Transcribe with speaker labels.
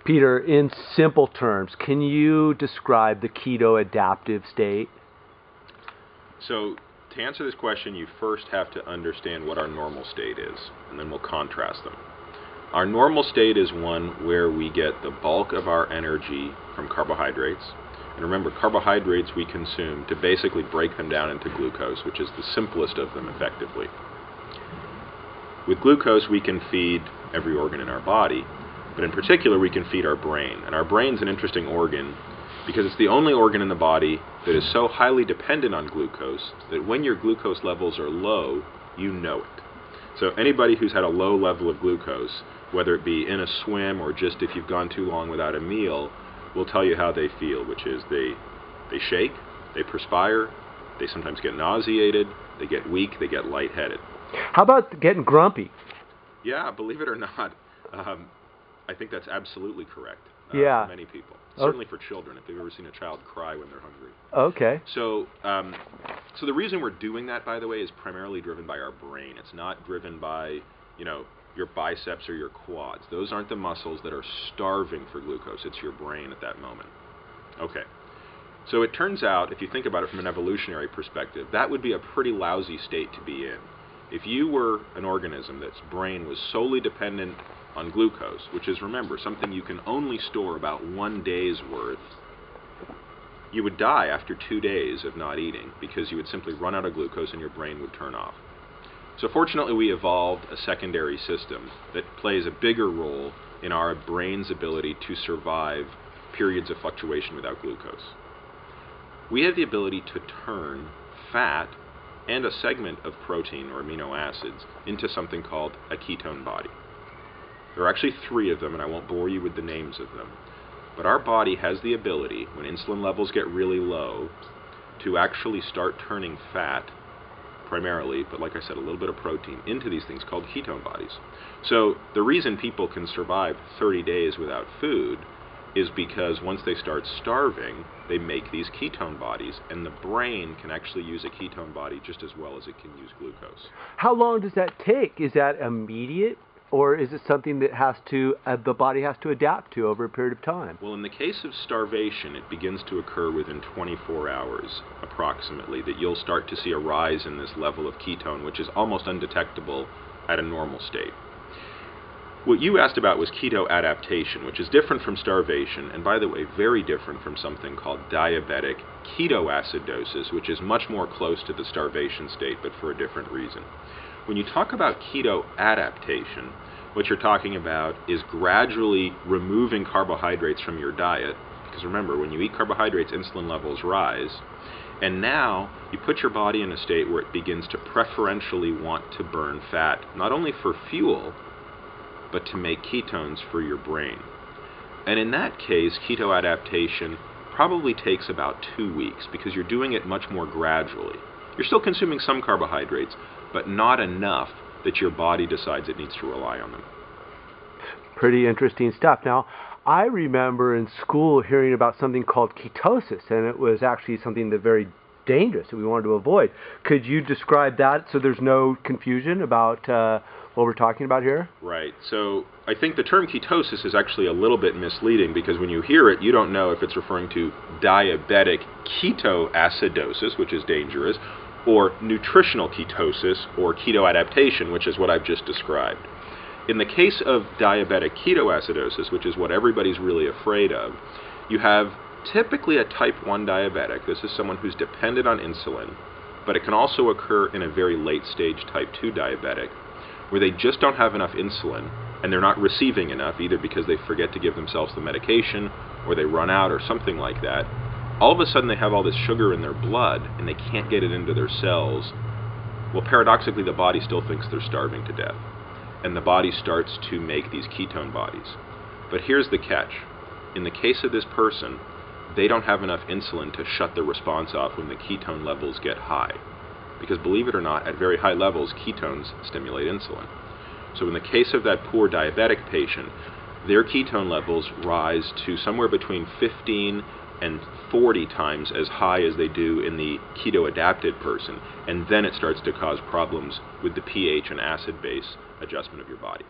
Speaker 1: Peter, in simple terms, can you describe the keto adaptive state?
Speaker 2: So, to answer this question, you first have to understand what our normal state is, and then we'll contrast them. Our normal state is one where we get the bulk of our energy from carbohydrates. And remember, carbohydrates we consume to basically break them down into glucose, which is the simplest of them effectively. With glucose, we can feed every organ in our body, but in particular, we can feed our brain. And our brain's an interesting organ because it's the only organ in the body that is so highly dependent on glucose that when your glucose levels are low, you know it. So anybody who's had a low level of glucose, whether it be in a swim or just if you've gone too long without a meal, will tell you how they feel, which is they shake, they perspire, they sometimes get nauseated, they get weak, they get lightheaded.
Speaker 1: How about getting grumpy?
Speaker 2: Yeah, believe it or not, I think that's absolutely correct
Speaker 1: for
Speaker 2: many people. Certainly for children, if they've ever seen a child cry when they're hungry.
Speaker 1: Okay.
Speaker 2: So the reason we're doing that, by the way, is primarily driven by our brain. It's not driven by, your biceps or your quads. Those aren't the muscles that are starving for glucose. It's your brain at that moment. Okay. So it turns out, if you think about it from an evolutionary perspective, that would be a pretty lousy state to be in. If you were an organism that's brain was solely dependent on glucose, which is, remember, something you can only store about 1 day's worth, you would die after 2 days of not eating because you would simply run out of glucose and your brain would turn off. So fortunately, we evolved a secondary system that plays a bigger role in our brain's ability to survive periods of fluctuation without glucose. We have the ability to turn fat and a segment of protein or amino acids into something called a ketone body. There are actually 3 of them, and I won't bore you with the names of them. But our body has the ability, when insulin levels get really low, to actually start turning fat, primarily, but like I said, a little bit of protein, into these things called ketone bodies. So the reason people can survive 30 days without food is because once they start starving, they make these ketone bodies, and the brain can actually use a ketone body just as well as it can use glucose.
Speaker 1: How long does that take? Is that immediate? Or is it something that the body has to adapt to over a period of time?
Speaker 2: Well, in the case of starvation, it begins to occur within 24 hours, approximately, that you'll start to see a rise in this level of ketone, which is almost undetectable at a normal state. What you asked about was keto adaptation, which is different from starvation, and by the way, very different from something called diabetic ketoacidosis, which is much more close to the starvation state, but for a different reason. When you talk about keto adaptation, what you're talking about is gradually removing carbohydrates from your diet, because remember, when you eat carbohydrates, insulin levels rise, and now you put your body in a state where it begins to preferentially want to burn fat, not only for fuel, but to make ketones for your brain. And in that case, keto adaptation probably takes about 2 weeks, because you're doing it much more gradually. You're still consuming some carbohydrates, but not enough that your body decides it needs to rely on them.
Speaker 1: Pretty interesting stuff. Now, I remember in school hearing about something called ketosis, and it was actually something that's very dangerous that we wanted to avoid. Could you describe that so there's no confusion about what we're talking about here?
Speaker 2: Right. So I think the term ketosis is actually a little bit misleading because when you hear it, you don't know if it's referring to diabetic ketoacidosis, which is dangerous, or nutritional ketosis or keto adaptation, which is what I've just described. In the case of diabetic ketoacidosis, which is what everybody's really afraid of, you have typically a type 1 diabetic. This is someone who's dependent on insulin, but it can also occur in a very late stage type 2 diabetic, where they just don't have enough insulin, and they're not receiving enough, either because they forget to give themselves the medication, or they run out, or something like that. All of a sudden they have all this sugar in their blood, and they can't get it into their cells. Well, paradoxically, the body still thinks they're starving to death, and the body starts to make these ketone bodies. But here's the catch. In the case of this person, they don't have enough insulin to shut the response off when the ketone levels get high. Because believe it or not, at very high levels, ketones stimulate insulin. So in the case of that poor diabetic patient, their ketone levels rise to somewhere between 15 and 40 times as high as they do in the keto-adapted person, and then it starts to cause problems with the pH and acid-base adjustment of your body.